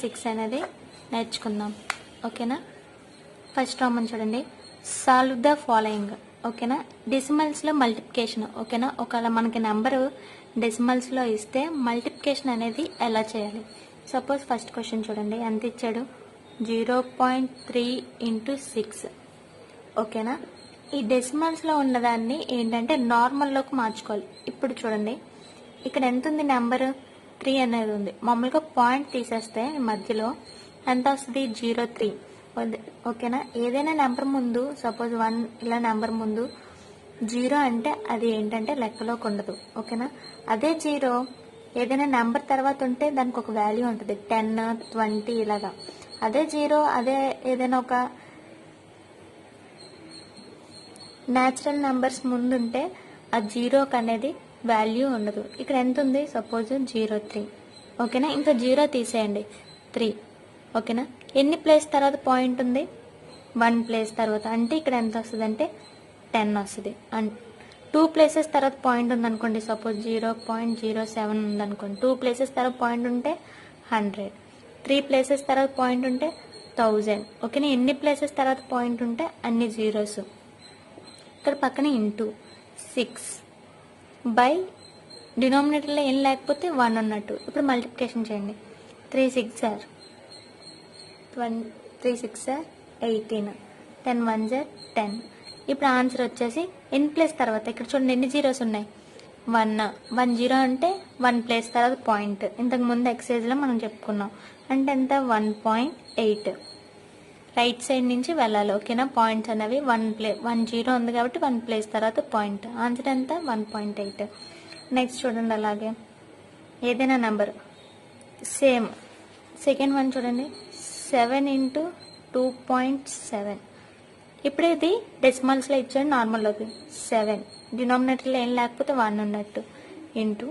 6 అనేది నేర్చుకుందాం. ఓకేనా? ఫస్ట్ రామన్ చూడండి, సాల్వ్ ద ఫాలోయింగ్. ఓకేనా? డెసిమల్స్లో మల్టిప్లికేషన్. ఓకేనా? ఒకవేళ మనకి నెంబరు డెసిమల్స్లో ఇస్తే మల్టిప్లికేషన్ అనేది ఎలా చేయాలి? సపోజ్ ఫస్ట్ క్వశ్చన్ చూడండి, ఎంత ఇచ్చాడు? 0.3 × 6. ఓకేనా? ఈ డెసిమల్స్లో ఉన్నదాన్ని ఏంటంటే నార్మల్లోకి మార్చుకోవాలి. ఇప్పుడు చూడండి, ఇక్కడ ఎంత ఉంది నెంబరు? 3 అనేది ఉంది. మామూలుగా పాయింట్ తీసేస్తే మధ్యలో ఎంత వస్తుంది? 0.3. ఓకేనా? ఏదైనా నెంబర్ ముందు, సపోజ్ 1 ఇలా నెంబర్ ముందు 0 అంటే అది ఏంటంటే లెక్కలోకి ఉండదు. ఓకేనా? అదే 0 ఏదైనా నెంబర్ తర్వాత ఉంటే దానికి ఒక వాల్యూ ఉంటుంది, 10, 20 ఇలాగా. అదే 0 అదే ఏదైనా ఒక న్యాచురల్ నెంబర్స్ ముందుంటే ఆ 0కి అనేది వాల్యూ ఉండదు. ఇక్కడ ఎంత ఉంది? సపోజ్ 0.3. ఓకేనా? ఇంకా 0 తీసేయండి, 3. ఓకేనా? ఎన్ని ప్లేస్ తర్వాత పాయింట్ ఉంది? 1 ప్లేస్ తర్వాత. అంటే ఇక్కడ ఎంత వస్తుంది అంటే 10 వస్తుంది. అండ్ 2 ప్లేసెస్ తర్వాత పాయింట్ ఉందనుకోండి, సపోజ్ 0.07 ఉందనుకోండి. 2 ప్లేసెస్ తర్వాత పాయింట్ ఉంటే 100. 3 ప్లేసెస్ తర్వాత పాయింట్ ఉంటే 1000. ఓకేనా? ఎన్ని ప్లేసెస్ తర్వాత పాయింట్ ఉంటే అన్ని జీరోస్. ఇక్కడ పక్కన ఇంటూ 6 బై డినామినేటర్లో ఏం లేకపోతే 1 ఉన్నట్టు. ఇప్పుడు మల్టిప్లికేషన్ చేయండి. 3 6 are 18, 10 1s are 10. ఇప్పుడు ఆన్సర్ వచ్చేసి ఎన్ ప్లేస్ తర్వాత ఇక్కడ చూడండి ఎన్ని జీరోస్ ఉన్నాయి? 1 జీరో అంటే 1 ప్లేస్ తర్వాత పాయింట్. ఇంతకు ముందు ఎక్సైజ్లో మనం చెప్పుకున్నాం. అంటే ఎంత? 1.8. రైట్ సైడ్ నుంచి వెళ్ళాలి. ఓకేనా? పాయింట్స్ అనేవి 1 జీరో ఉంది కాబట్టి 1 ప్లేస్ తర్వాత పాయింట్. ఆన్సర్ ఎంత? 1.8. నెక్స్ట్ చూడండి, అలాగే ఏదైనా నెంబర్ సేమ్ సెకండ్ వన్ చూడండి, 7 × 2.7. ఇప్పుడు ఇది డెసిమల్స్లో ఇచ్చాడు, నార్మల్లోకి 7. డినామినేటర్లో ఏం లేకపోతే 1 ఉన్నట్టు. ఇంటూ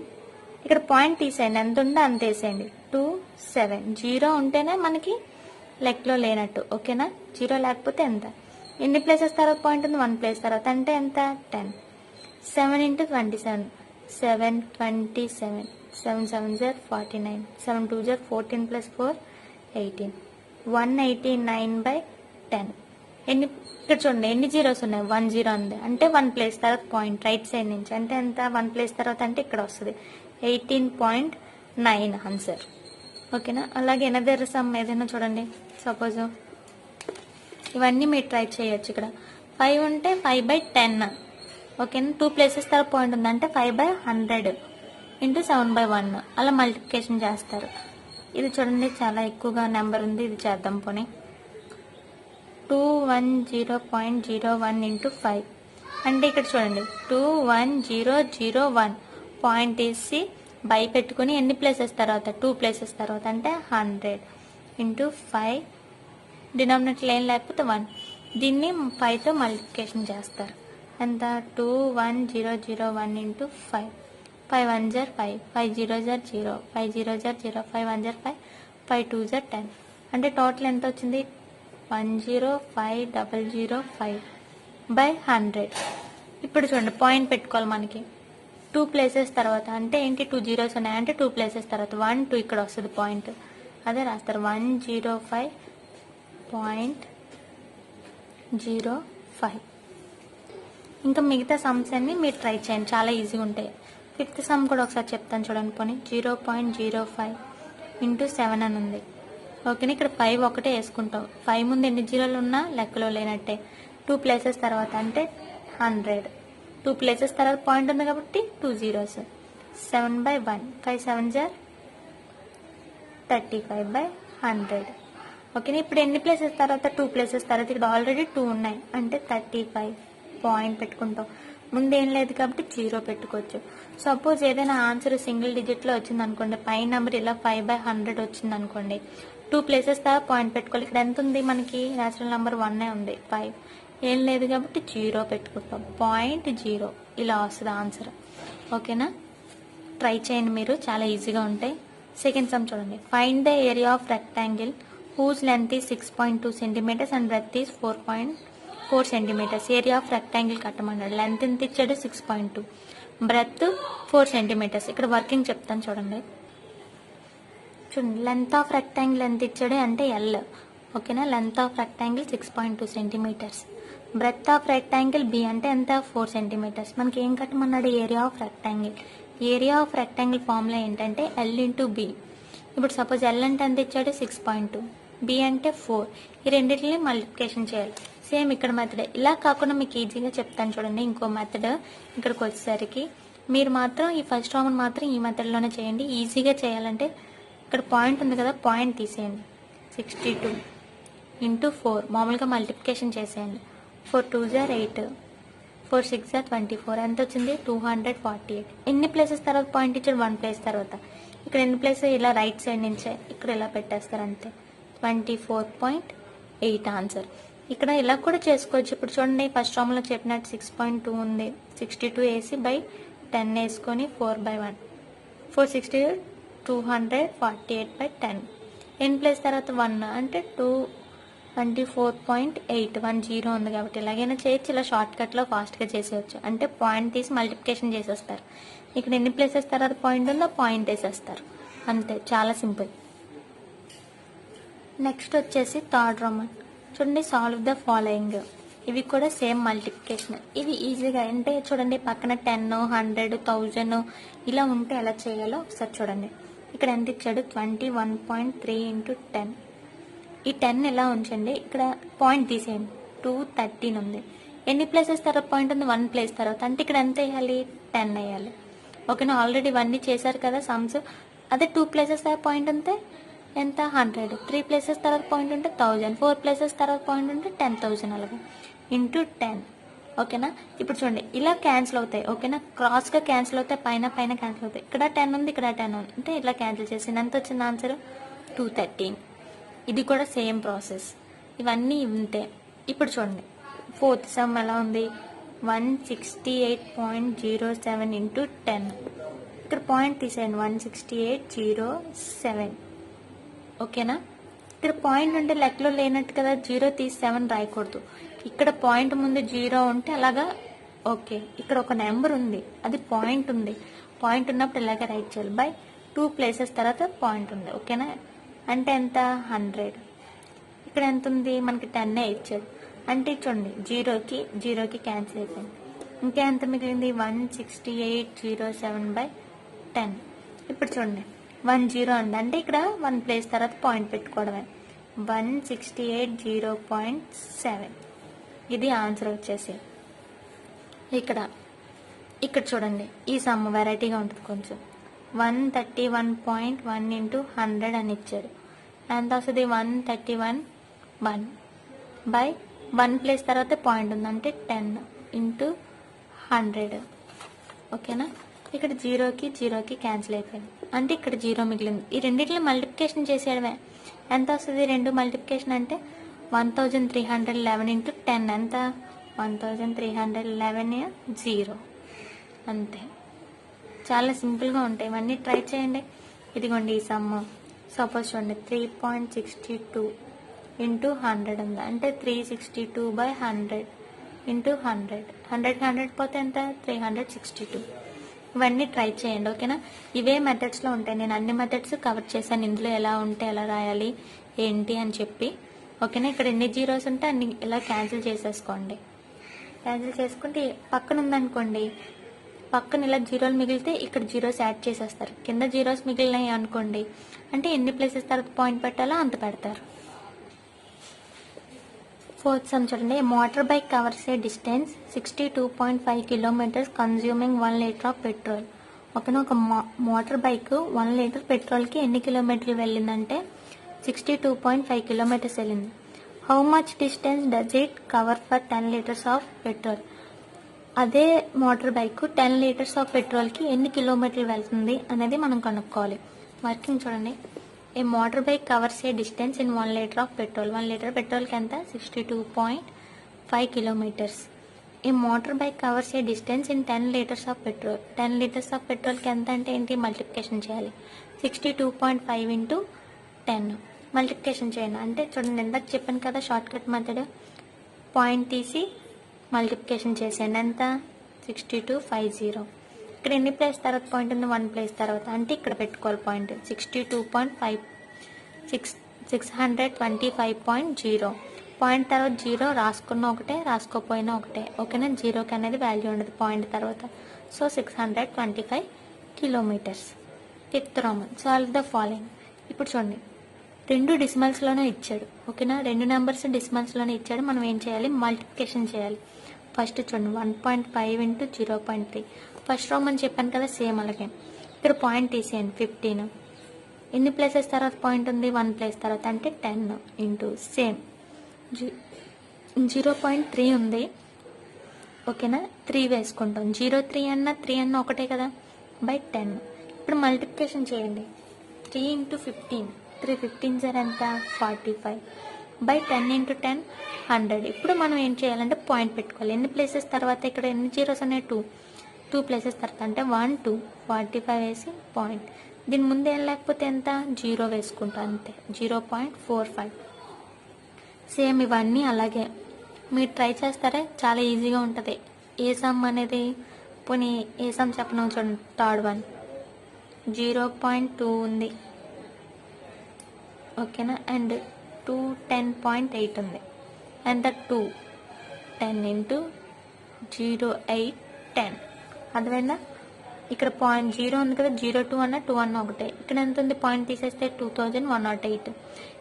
ఇక్కడ పాయింట్ తీసేయండి, ఎంత ఉందో అంత వేసేయండి. 2 7. 0 ఉంటేనే మనకి లెక్కలో లేనట్టు. ఓకేనా? 0 లేకపోతే ఎంత? ఎన్ని ప్లేసెస్ తర్వాత పాయింట్ ఉంది? 1 ప్లేస్ తర్వాత. అంటే ఎంత? 10. 7 × 27. 7 27. 7 7s are 49. 7 2s are 14 + 4 18. 189/10. ఇక్కడ చూడండి ఎన్ని జీరోస్ ఉన్నాయి? 1 జీరో ఉంది. అంటే 1 ప్లేస్ తర్వాత పాయింట్ రైట్ సైడ్ నుంచి. అంటే ఎంత? 1 ప్లేస్ తర్వాత అంటే ఇక్కడ వస్తుంది 18.9 ఆన్సర్. ఓకేనా? అలాగే ఎనదర్ సమ్ ఏదైనా చూడండి, సపోజ్ ఇవన్నీ మీరు ట్రై చేయొచ్చు. ఇక్కడ 5 ఉంటే 5/10. ఓకేనా? 2 ప్లేసెస్ తర్వాత పాయింట్ ఉంది అంటే 5/100 × 7/1 అలా మల్టిప్లికేషన్ చేస్తారు. ఇది చూడండి చాలా ఎక్కువగా నెంబర్ ఉంది, ఇది చేద్దాం పోనీ. 210.01 × 5 అంటే ఇక్కడ చూడండి 21001 పాయింట్ వేసి బై పెట్టుకుని ఎన్ని ప్లేసెస్ తర్వాత? 2 ప్లేసెస్ తర్వాత. అంటే 100 × 5. డినామినేటర్ ఏం లేకపోతే 1. దీన్ని 5తో మల్టిప్లికేషన్ చేస్తారు. ఎంత? 21001 × 5. 5 1s are 5. 5 0s are 0. 5 0s are 0. 5 1s are 5. 5 2s are 10. అంటే టోటల్ ఎంత వచ్చింది? 105,005/100. ఇప్పుడు చూడండి పాయింట్ పెట్టుకోవాలి మనకి 2 ప్లేసెస్ తర్వాత. అంటే ఏంటి? 2 జీరోస్ ఉన్నాయి అంటే 2 ప్లేసెస్ తర్వాత 1 2 ఇక్కడ వస్తుంది పాయింట్. అదే రాస్తారు 105.05. ఇంకా మిగతా సమ్స్ అన్ని మీరు ట్రై చేయండి, చాలా ఈజీగా ఉంటాయి. 5th సమ్ కూడా ఒకసారి చెప్తాను చూడండి పోనీ. 0.05 × 7 అని ఉంది. ఓకేనా? ఇక్కడ 5 ఒకటే వేసుకుంటాం. 5 ముందు ఎన్ని జీరోలు ఉన్నా లెక్కలో లేనట్టే. 2 ప్లేసెస్ తర్వాత అంటే 100. 2 ప్లేసెస్ తర్వాత పాయింట్ ఉంది కాబట్టి 2 జీరోస్. 7/1. 5 7s are 35/100. ఓకేనా? ఇప్పుడు ఎన్ని ప్లేసెస్ తర్వాత? 2 ప్లేసెస్ తర్వాత. ఇక్కడ ఆల్రెడీ 2 ఉన్నాయి అంటే 35. పాయింట్ పెట్టుకుంటాం. ముందేం లేదు కాబట్టి 0 పెట్టుకోవచ్చు. సపోజ్ ఏదైనా ఆన్సర్ సింగిల్ డిజిట్లో వచ్చింది అనుకోండి, పై నెంబర్ ఇలా 5/100 వచ్చింది అనుకోండి, 2 ప్లేసెస్ తర్వాత పాయింట్ పెట్టుకోవాలి. ఇక్కడ ఎంత ఉంది మనకి? న్యాచురల్ నెంబర్ 1 ఉంది. 5 ఏం లేదు కాబట్టి 0 పెట్టుకుంటాం. 0.0 ఇలా వస్తుంది ఆన్సర్. ఓకేనా? ట్రై చేయండి మీరు, చాలా ఈజీగా ఉంటాయి. సెకండ్ సమ్ చూడండి, find the area of rectangle whose length is 6.2 cm and breadth is 4.4 cm. Area of rectangle కట్టమన్నాడు. లెంత్ ఎంత ఇచ్చాడు? 6.2. Breadth 4 cm. ఇక్కడ వర్కింగ్ చెప్తాను చూడండి. చూడండి, లెంత్ ఆఫ్ రెక్టాంగిల్ ఎంత ఇచ్చాడు అంటే ఎల్. ఓకేనా, length of rectangle 6.2 centimetres. Breadth of rectangle B అంటే ఎంత 4 సెంటీమీటర్స్. మనకి ఏం కట్టమన్నాడు, area of rectangle. Area of rectangle formula ఏంటంటే ఎల్ ఇంటూ బి. ఇప్పుడు సపోజ్ ఎల్ అంటే ఎంత ఇచ్చాడు 6.2, బి అంటే 4. ఈ రెండింటిని మల్టిప్లికేషన్ చేయాలి. సేమ్ ఇక్కడ మెథడ్. ఇలా కాకుండా మీకు ఈజీగా చెప్తాను చూడండి ఇంకో మెథడ్. ఇక్కడికి వచ్చేసరికి మీరు మాత్రం ఈ ఫస్ట్ రామన్ మాత్రం ఈ మెథడ్లోనే చేయండి. ఈజీగా చేయాలంటే ఇక్కడ పాయింట్ ఉంది కదా, పాయింట్ తీసేయండి. 62 ఇంటూ 4 మామూలుగా మల్టిప్లికేషన్ చేసేయండి. 4 2s are 8, 4 6s are 24. ఎంత వచ్చింది 248. ఎన్ని ప్లేసెస్ తర్వాత పాయింట్ ఇచ్చాడు, 1 ప్లేస్ తర్వాత. ఇక్కడ ఎన్ని ప్లేసెస్ ఇలా రైట్ సైడ్ నుంచే ఇక్కడ ఇలా పెట్టేస్తారు అంతే. 24.8 ఆన్సర్. ఇక్కడ ఇలా కూడా చేసుకోవచ్చు. ఇప్పుడు చూడండి ఫస్ట్ రామ్లో చెప్పినట్టు 6.2 ఉంది, 62 వేసి బై 10 వేసుకొని 4/1, 460 248/10. ఎన్ ప్లేస్ తర్వాత 1 అంటే 24.8, 10 ఉంది కాబట్టి ఇలాగైనా చేయొచ్చు. ఇలా షార్ట్ కట్లో ఫాస్ట్గా చేసేయచ్చు. అంటే పాయింట్ తీసి మల్టిప్లికేషన్ చేసేస్తారు. ఇక్కడ ఎన్ని ప్లేసెస్ తర్వాత పాయింట్ ఉందో పాయింట్ వేసేస్తారు అంతే, చాలా సింపుల్. నెక్స్ట్ వచ్చేసి థర్డ్ రోమన్. చూడండి, సాల్వ్ ద ఫాలోయింగ్. ఇవి కూడా సేమ్ మల్టిప్లికేషన్. ఇవి ఈజీగా అంటే చూడండి పక్కన 10, 100, 1000 ఇలా ఉంటే ఎలా చేయాలో ఒకసారి చూడండి. ఇక్కడ ఎంత ఇచ్చాడు 21.3 ఇంటూ 10. ఈ 10 ఇలా ఉంచండి, ఇక్కడ పాయింట్ తీసేయండి. 213 ఉంది. ఎన్ని ప్లేసెస్ తర్వాత పాయింట్ ఉంది, 1 ప్లేస్ తర్వాత. అంటే ఇక్కడ ఎంత వేయాలి 10 వేయాలి. ఓకేనా, ఆల్రెడీ 1 చేశారు కదా సమ్స్. అదే 2 ప్లేసెస్ తర్వాత పాయింట్ ఉంటే ఎంత 100, 3 ప్లేసెస్ తర్వాత పాయింట్ ఉంటే 1000, 4 ప్లేసెస్ తర్వాత పాయింట్ ఉంటే 10,000 అలాగే ఇంటూ 10. ఓకేనా, ఇప్పుడు చూడండి ఇలా క్యాన్సిల్ అవుతాయి. ఓకేనా, క్రాస్గా క్యాన్సిల్ అవుతాయి, పైన పైన క్యాన్సిల్ అవుతాయి. ఇక్కడ 10 ఉంది, ఇక్కడ 10 ఉంది, అంటే ఇలా క్యాన్సిల్ చేసి ఎంత వచ్చింది ఆన్సర్ 213. ఇది కూడా సేమ్ ప్రాసెస్. ఇవన్నీ ఉంటే ఇప్పుడు చూడండి ఫోర్త్ సమ్ ఎలా ఉంది 168.07 ఇంటూ 10. ఇక్కడ పాయింట్ తీసేయండి 168.07. ఓకేనా, ఇక్కడ పాయింట్ ఉంటే లెక్కలో లేనట్టు కదా, 0 తీసి 7 రాయకూడదు. ఇక్కడ పాయింట్ ముందు 0 ఉంటే అలాగా ఓకే. ఇక్కడ ఒక నెంబర్ ఉంది, అది పాయింట్ ఉంది. పాయింట్ ఉన్నప్పుడు ఇలాగే రైట్ చేయాలి. బై 2 ప్లేసెస్ తర్వాత పాయింట్ ఉంది. ఓకేనా, అంటే ఎంత 100. ఇక్కడ ఎంత ఉంది మనకి 10 ఇచ్చాడు. అంటే చూడండి 0కి 0కి క్యాన్సిల్ అయిపోయింది. ఇంకా ఎంత మిగిలింది 168.07/10. ఇప్పుడు చూడండి 10 అండి, అంటే ఇక్కడ 1 ప్లేస్ తర్వాత పాయింట్ పెట్టుకోవడమే. 168.0.7 ఇది ఆన్సర్ వచ్చేసి. ఇక్కడ చూడండి ఈ సమ్ వెరైటీగా ఉంటుంది కొంచెం. 131.1 ఇంటూ 100 అని ఇచ్చాడు. ఎంత వస్తుంది 131.1 బై 1 ప్లేస్ తర్వాత పాయింట్ ఉంది అంటే 10 ఇంటూ 100. ఓకేనా, ఇక్కడ 0కి 0కి క్యాన్సిల్ అయిపోయింది, అంటే ఇక్కడ 0 మిగిలింది. ఈ రెండింటిని మల్టిప్లికేషన్ చేసేయడమే. ఎంత వస్తుంది 2 మల్టిప్లికేషన్ అంటే 1311 ఇంటూ 10 ఎంత 1311 0 అంతే. చాలా సింపుల్గా ఉంటాయి, ఇవన్నీ ట్రై చేయండి. ఇదిగోండి ఈ సమ్. సపోజ్ చూడండి 3.62 ఇంటూ 100 ఉంది, అంటే 362/100 ఇంటూ 100. 100 పోతే ఎంత 362. ఇవన్నీ ట్రై చేయండి. ఓకేనా, ఇవే మెథడ్స్లో ఉంటాయి. నేను అన్ని మెథడ్స్ కవర్ చేశాను ఇందులో, ఎలా ఉంటే ఎలా రాయాలి ఏంటి అని చెప్పి. ఓకేనా, ఇక్కడ ఎన్ని జీరోస్ ఉంటే అన్ని ఇలా క్యాన్సిల్ చేసేసుకోండి. క్యాన్సిల్ చేసుకుంటే పక్కన ఉందనుకోండి, పక్కన ఇలా జీరోలు మిగిలితే ఇక్కడ జీరోస్ యాడ్ చేసేస్తారు. కింద జీరోస్ మిగిలినాయి అనుకోండి, అంటే ఎన్ని ప్లేసెస్ తర్వాత పాయింట్ పెట్టాలో అంత పెడతారు. ఫోర్త్ సమ్ చూడండి. Motor bike covers a distance 62.5 kilometres consuming 1 litre of petrol. ఓకేనా, ఒక మోటార్ బైక్ 1 లీటర్ పెట్రోల్కి ఎన్ని కిలోమీటర్లు వెళ్ళిందంటే 62.5 కిలోమీటర్స్ వెళ్ళింది. How much distance does it cover for 10 litres of petrol. అదే మోటార్ బైక్ 10 లీటర్స్ ఆఫ్ పెట్రోల్కి ఎన్ని కిలోమీటర్లు వెళ్తుంది అనేది మనం కనుక్కోవాలి. వర్కింగ్ చూడండి. A motor bike covers a distance in 1 litre of petrol. 1 litre పెట్రోల్కి ఎంత 62.5 kilometres. A motor bike covers a distance in 10 litres of petrol. 10 litres of పెట్రోల్కి ఎంత అంటే ఏంటి మల్టిప్లికేషన్ చేయాలి. 62.5 ఇంటూ 10 మల్టిప్లికేషన్ చేయండి. అంటే చూడండి ఇందాక చెప్పాను కదా షార్ట్ కట్ మెథడ్, పాయింట్ తీసి మల్టిప్లికేషన్ చేసేయండి. ఎంత 6250. ఇక్కడ ఎన్ని ప్లేస్ తర్వాత పాయింట్ ఉంది, 1 ప్లేస్ తర్వాత, అంటే ఇక్కడ పెట్టుకోవాలి పాయింట్. 62.5 625.0 పాయింట్ తర్వాత 0 రాసుకున్న ఒకటే, రాసుకోపోయినా ఒకటే. ఓకేనా, జీరోకి అనేది వాల్యూ ఉండదు పాయింట్ తర్వాత. So 625 kilometres. Fifth Roman, solve the following. ఇప్పుడు చూడండి, 2 డెసిమల్స్లోనే ఇచ్చాడు. ఓకేనా, 2 నెంబర్స్ డెసిమల్స్లోనే ఇచ్చాడు. మనం ఏం చేయాలి, మల్టిప్లికేషన్ చేయాలి. ఫస్ట్ చూడండి, 1.5 ఇంటూ 0.3. ఫస్ట్ రోమన్ చెప్పాను కదా, సేమ్ అలాగే ఇక్కడ పాయింట్ తీసేయండి. 15 ఎన్ని ప్లేసెస్ తర్వాత పాయింట్ ఉంది, 1 ప్లేస్ తర్వాత, అంటే 10 ఇంటూ సేమ్ 0.3 ఉంది. ఓకేనా, 3 వేసుకుంటాం. 0.3 అన్న 3 అన్న ఒకటే కదా, బై 10. ఇప్పుడు మల్టిప్లికేషన్ చేయండి. 3 ఇంటూ 15, 3 15 సార్ ఎంత, 45 బై 10 ఇంటూ 10 100. ఇప్పుడు మనం ఏం చేయాలంటే పాయింట్ పెట్టుకోవాలి. ఎన్ని ప్లేసెస్ తర్వాత, ఇక్కడ ఎన్ని జీరోస్ ఉన్నాయి, 2 ప్లేసెస్ తర్వాత, అంటే 1 2 45 వేసి పాయింట్. దీని ముందు ఏం లేకపోతే ఎంత, 0 వేసుకుంటాం అంతే, 0.45. సేమ్ ఇవన్నీ అలాగే మీరు ట్రై చేస్తారే, చాలా ఈజీగా ఉంటుంది. ఏ సమ్ అనేది, పోనీ ఏ సమ్ చెప్పను చూడండి. థర్డ్ వన్ 0.2 ఉంది. ఓకేనా, అండ్ 2 10.8 ఉంది. And 2 10 into 0 8 10. అర్థమైందా, ఇక్కడ పాయింట్ 0 ఉంది కదా, 0.2 అన్న 2 అన్న ఒకటే. ఇక్కడ ఎంత ఉంది, పాయింట్ తీసేస్తే 2108.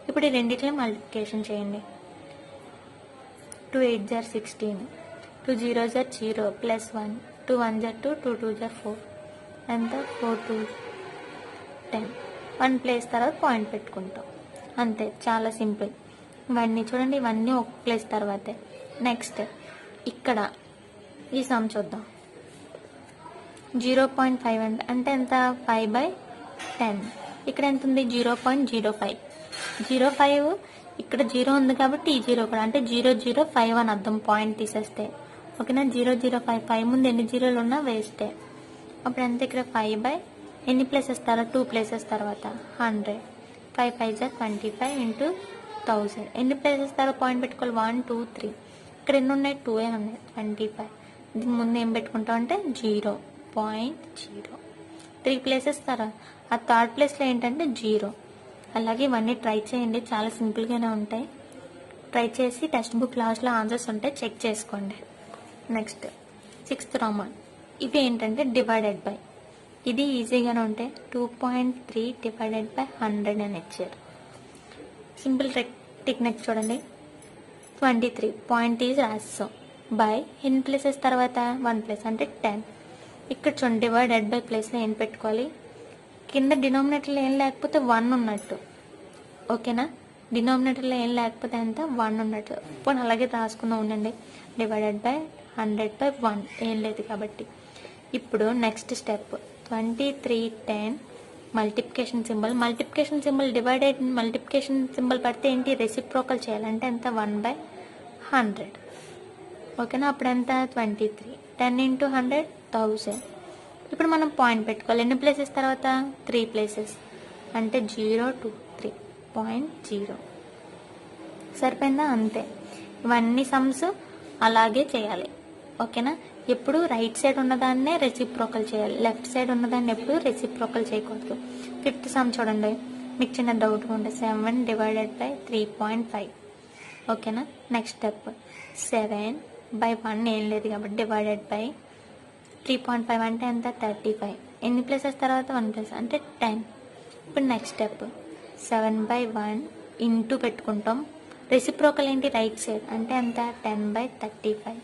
ఇప్పుడు ఈ రెండింటిని మల్టిప్లికేషన్ చేయండి. 2 8 jar 16, 2 0 jar 0 plus 1, 2 1 jar 2, 2 2 jar 4, ఎంత 4 2 10. 1 ప్లేస్ తర్వాత పాయింట్ పెట్టుకుంటాం అంతే, చాలా సింపుల్. ఇవన్నీ చూడండి, ఇవన్నీ ఒక ప్లేస్ తర్వాతే. నెక్స్ట్ ఇక్కడ ఈ సమ్ చూద్దాం. 0.5 అంటే ఎంత, 5/10. ఇక్కడ ఎంత ఉంది, 0.05. 05 ఇక్కడ 0 ఉంది కాబట్టి ఈ 0 కూడా, అంటే 005 అని అర్థం పాయింట్ తీసేస్తే. ఓకేనా, 005 ముందు ఎన్ని జీరోలు ఉన్నా వేస్టే. అప్పుడు ఎంత, ఇక్కడ 5 ఎన్ని ప్లేసెస్ తర్వాత, 2 ప్లేసెస్ తర్వాత 100. 5 5 25 ఇంటూ 1000. ఎన్ని ప్లేసెస్ తర్వాత పాయింట్ పెట్టుకోవాలి, 1 2 3. ఇక్కడ ఎన్ని ఉన్నాయి, 2 ఉన్నాయి, 25. దీని ముందు ఏం పెట్టుకుంటాం అంటే 0.0. 3 ప్లేసెస్ తర్వాత ఆ థర్డ్ ప్లేస్లో ఏంటంటే 0. అలాగే ఇవన్నీ ట్రై చేయండి, చాలా సింపుల్గానే ఉంటాయి. ట్రై చేసి టెక్స్ట్ బుక్ లాస్ట్లో ఆన్సర్స్ ఉంటే చెక్ చేసుకోండి. నెక్స్ట్ 6th రోమన్, ఇవి ఏంటంటే డివైడెడ్ బై. ఇది ఈజీగానే ఉంటాయి. 2.3 డివైడెడ్ బై 100 అని ఇచ్చారు. సింపుల్ టెక్నిక్ చూడండి. 23 పాయింట్ ఈజ్ రాస్తాం బై ఎన్ని ప్లేసెస్ తర్వాత, 1 ప్లేస్ అంటే 10. ఇక్కడ చూడండి, డివైడెడ్ బై ప్లేస్లో ఏం పెట్టుకోవాలి, కింద డినామినేటర్లో ఏం లేకపోతే 1 ఉన్నట్టు. ఓకేనా, డినామినేటర్లో ఏం లేకపోతే ఎంత, 1 ఉన్నట్టు. ఇప్పుడు అలాగే రాసుకుందాం ఉండండి. డివైడెడ్ బై 100/1 ఏం లేదు కాబట్టి. ఇప్పుడు next step 23 10 multiplication symbol. Multiplication symbol divided multiplication symbol పడితే ఏంటి, రెసిప్రోకల్ చేయాలంటే ఎంత, 1/100. ఓకేనా, అప్పుడు ఎంత 23. 10 ఇంటూ 100 1000. ఇప్పుడు మనం పాయింట్ పెట్టుకోవాలి. ఎన్ని ప్లేసెస్ తర్వాత, 3 ప్లేసెస్, అంటే 0 2 3.0. సరిపోయిందా, అంతే. ఇవన్నీ సమ్స్ అలాగే చేయాలి. ఓకేనా, ఎప్పుడు రైట్ సైడ్ ఉన్నదాన్నే రెసిప్రోకల్ చేయాలి, లెఫ్ట్ సైడ్ ఉన్నదాన్ని ఎప్పుడు రెసిప్రోకల్ చేయకూడదు. 5th సమ్ చూడండి, మీకు చిన్న డౌట్ ఉంటే 7 డివైడెడ్ బై 3.5. ఓకేనా, నెక్స్ట్ స్టెప్ 7/1 ఏం లేదు కాబట్టి డివైడెడ్ బై 3.5 అంటే ఎంత, 35. ఎన్ని ప్లేసెస్ తర్వాత, 1 ప్లేస్ అంటే 10. ఇప్పుడు నెక్స్ట్ స్టెప్ 7/1 ఇంటూ పెట్టుకుంటాం. రెసిప్రోకల్ ఏంటి, రైట్ సైడ్, అంటే ఎంత 10/35.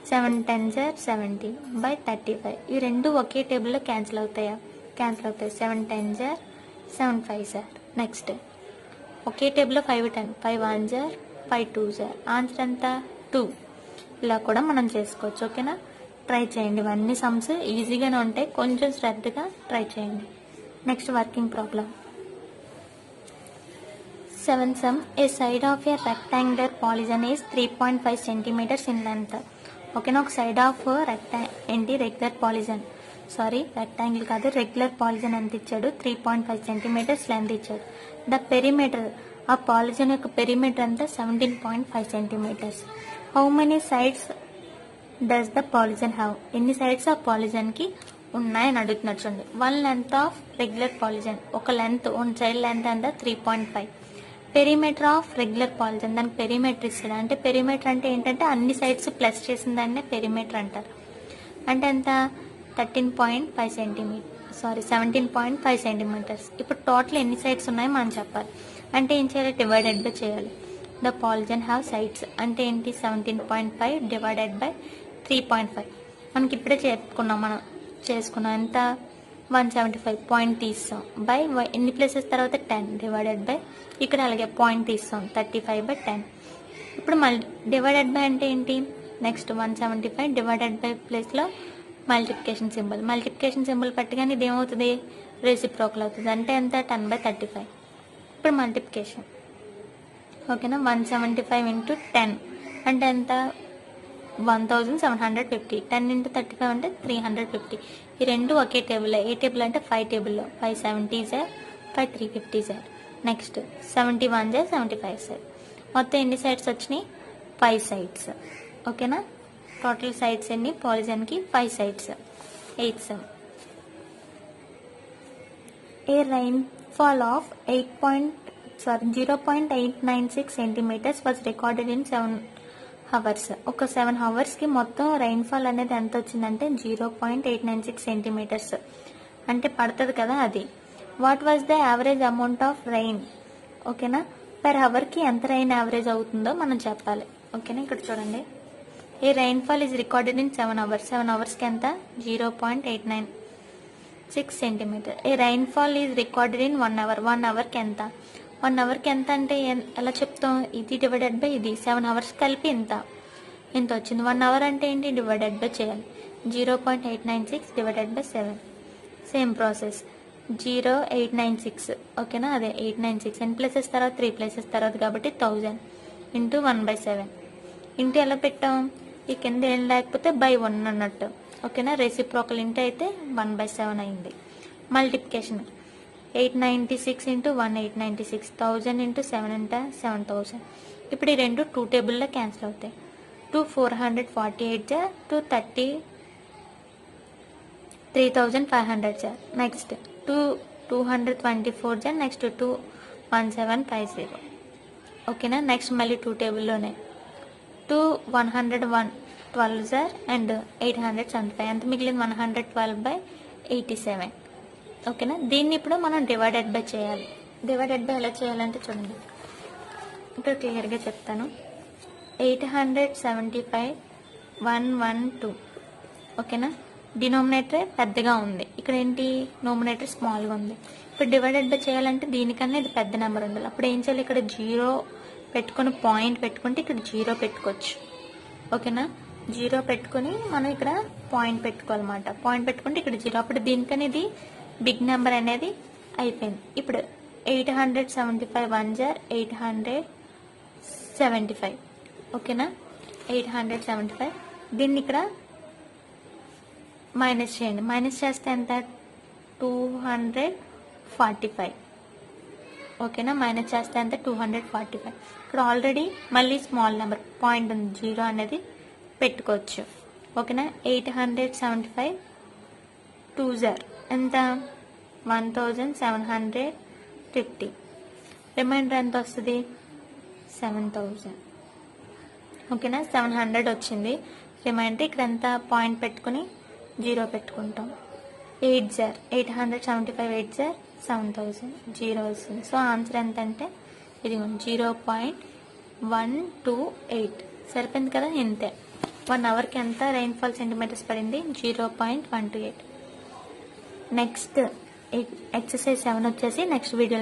7 10s 70/35. ఈ రెండు ఒకే టేబుల్లో క్యాన్సిల్ అవుతాయా, క్యాన్సిల్ అవుతాయి. 7 10s 7 5s. నెక్స్ట్ ఒకే టేబుల్లో 5 10, 5 1s 5 2s. ఆన్సర్ ఎంత, 2. ఇలా కూడా మనం చేసుకోవచ్చు. ఓకేనా, ట్రై చేయండి. ఇవన్నీ సమ్స్ ఈజీగానే ఉంటాయి, కొంచెం శ్రద్ధగా ట్రై చేయండి. Next working problem. 7th sum, a side of a rectangular polygon is 3.5 centimeters in length. ఓకేనా, ఒక side of regular polygon, rectangle కాదు, రెగ్యులర్ పాలిజన్ ఎంత ఇచ్చాడు, 3.5 సెంటీమీటర్స్ లెంత్ ఇచ్చాడు. ద పెరిమీటర్, ఆ పాలిజన్ యొక్క పెరిమీటర్ అంతా 17.5 centimetres. How many sides does the polygon have, ఎన్ని సైడ్స్ ఆ పాలిజన్కి ఉన్నాయని అడుగుతున్నారు చూడండి. 1 లెంత్ ఆఫ్ రెగ్యులర్ పాలిజన్, ఒక లెంత్ వన్ సైడ్ లెంత్ ఎంత 3.5. పెరిమీటర్ ఆఫ్ రెగ్యులర్ పాలిజన్, దానికి పెరిమీటర్ ఇస్తాడు. అంటే పెరిమీటర్ అంటే ఏంటంటే అన్ని సైడ్స్ ప్లస్ చేసిన దాన్నే పెరిమీటర్ అంటారు. అంటే ఎంత 13.5 సెంటీమీటర్ 17.5 సెంటీమీటర్స్. ఇప్పుడు టోటల్ ఎన్ని సైడ్స్ ఉన్నాయో మనం చెప్పాలి. అంటే ఏం చేయాలి, డివైడెడ్ బై చేయాలి. ద పాలిజన్ హ్యావ్ సైడ్స్ అంటే ఏంటి 17.5 డివైడెడ్ బై 3.5. మనకి ఇప్పుడే మనం చేసుకున్నాం ఎంత 175. పాయింట్ తీస్తాం బై ఎన్ని ప్లేసెస్ తర్వాత 10 డివైడెడ్ బై ఇక్కడ అలాగే పాయింట్ తీస్తాం 35/10. ఇప్పుడు మళ్ళీ డివైడెడ్ బై అంటే ఏంటి, నెక్స్ట్ 175 డివైడెడ్ బై ప్లేస్లో మల్టిప్లికేషన్ సింబల్ పెట్టగానే ఇది ఏమవుతుంది, రెసిప్రోకల్ అవుతుంది. అంటే ఎంత 10/35. ఇప్పుడు మల్టిప్లికేషన్ ఓకేనా. 175 ఇంటూ 10 అంటే ఎంత 1750. 10 ఇంటూ 35 అంటే 350. ఈ రెండు ఒకే టేబుల్. ఏ టేబుల్ అంటే 5 టేబుల్లో 570 sir 5350 sir. Next 71 sir 75 sir. మొత్తం ఎన్ని సైడ్స్ వచ్చినాయి 5 సైడ్స్. ఓకేనా. టోటల్ సైడ్స్ ఎన్ని పాలిజన్కి 5 sides. 8 sir. A rainfall of 0.896 centimeters was recorded in 7 hours. ఒక 7 అవర్స్కి మొత్తం రైన్ఫాల్ అనేది ఎంత వచ్చిందంటే 0.896 సెంటీమీటర్స్ అంటే పడుతుంది కదా అది. What was the average amount of rain, ఓకేనా, పర్ అవర్కి ఎంత రైన్ యావరేజ్ అవుతుందో మనం చెప్పాలి. ఓకేనా. ఇక్కడ చూడండి, a rainfall is recorded in 7 hours. 7 అవర్స్కి ఎంత 0.896 centimetre. A rainfall is recorded in 1 hour. 1 అవర్కి ఎంత, 1 అవర్కి ఎంత అంటే ఎలా చెప్తాం, ఇది డివైడెడ్ బై ఇది. 7 అవర్స్ కలిపి ఎంత వచ్చింది. 1 అవర్ అంటే ఏంటి, డివైడెడ్ బై చేయాలి. 0.896 డివైడెడ్ బై 7. Same process 0896. ఓకేనా. అదే 896 ఎన్ని ప్లేసెస్ తర్వాత 3 ప్లేసెస్ తర్వాత కాబట్టి 1000 ఇంటూ 1/7. ఇంటూ ఎలా పెట్టాం, ఈ కింద ఏం లేకపోతే బై 1 అన్నట్టు. ఓకేనా. రెసిప్రోకల్ ఇంటూ అయితే 1/7 అయింది. Multiplication 896 into 1 896. 1000 ఇంటూ 7 అంటే 7000. ఇప్పుడు ఈ రెండు 2 టేబుల్లో క్యాన్సిల్ అవుతాయి. 2 448 జా 2 3500 జా. నెక్స్ట్ 2 224 జా. నెక్స్ట్ 2 1750. ఓకేనా. నెక్స్ట్ మళ్ళీ 2 టేబుల్లోనే 2 112 సార్ అండ్ 875 ఎంత మిగిలింది 112/87. ఓకేనా. దీన్ని ఇప్పుడు మనం డివైడెడ్ బై చేయాలి. డివైడెడ్ బై ఎలా చేయాలంటే చూడండి, ఇప్పుడు క్లియర్గా చెప్తాను. 875 112. ఓకేనా. డినోమినేటర్ పెద్దగా ఉంది, ఇక్కడ ఏంటి నోమినేటర్ స్మాల్గా ఉంది. ఇప్పుడు డివైడెడ్ బై చేయాలంటే దీనికన్నా ఇది పెద్ద నెంబర్ ఉండాలి. అప్పుడు ఏం చేయాలి, ఇక్కడ 0 పెట్టుకొని పాయింట్ పెట్టుకుంటే ఇక్కడ 0 పెట్టుకోవచ్చు. ఓకేనా. 0 పెట్టుకొని మనం ఇక్కడ పాయింట్ పెట్టుకోవాలన్నమాట. పాయింట్ పెట్టుకుంటే ఇక్కడ 0. అప్పుడు దీనికని ఇది బిగ్ నెంబర్ అనేది అయిపోయింది. ఇప్పుడు 875 1 జార్ 875. ఓకేనా. 875 దీన్ని ఇక్కడ మైనస్ చేయండి. మైనస్ చేస్తే ఎంత 245. ఓకేనా. మైనస్ చేస్తే ఎంత 245. ఇక్కడ ఆల్రెడీ మళ్ళీ స్మాల్ నెంబర్ పాయింట్ ఉంది 0 అనేది పెట్టుకోవచ్చు. ఓకేనా. 875 2 జార్ ఎంత 1750. రిమైండర్ ఎంత వస్తుంది 7000. ఓకేనా. 700 వచ్చింది రిమైండర్. ఇక్కడ ఎంత పాయింట్ పెట్టుకుని 0 పెట్టుకుంటాం. 8 జార్ 875 8 జార్ 7000 0 వస్తుంది. సో ఆన్సర్ ఎంత అంటే ఇది 0.128. సరిపోయింది కదా. ఇంతే. 1 అవర్కి ఎంత రైన్ఫాల్ సెంటీమీటర్స్ పడింది 0.128. నెక్స్ట్ ఎక్సర్సైజ్ 7 వచ్చేసి నెక్స్ట్ వీడియో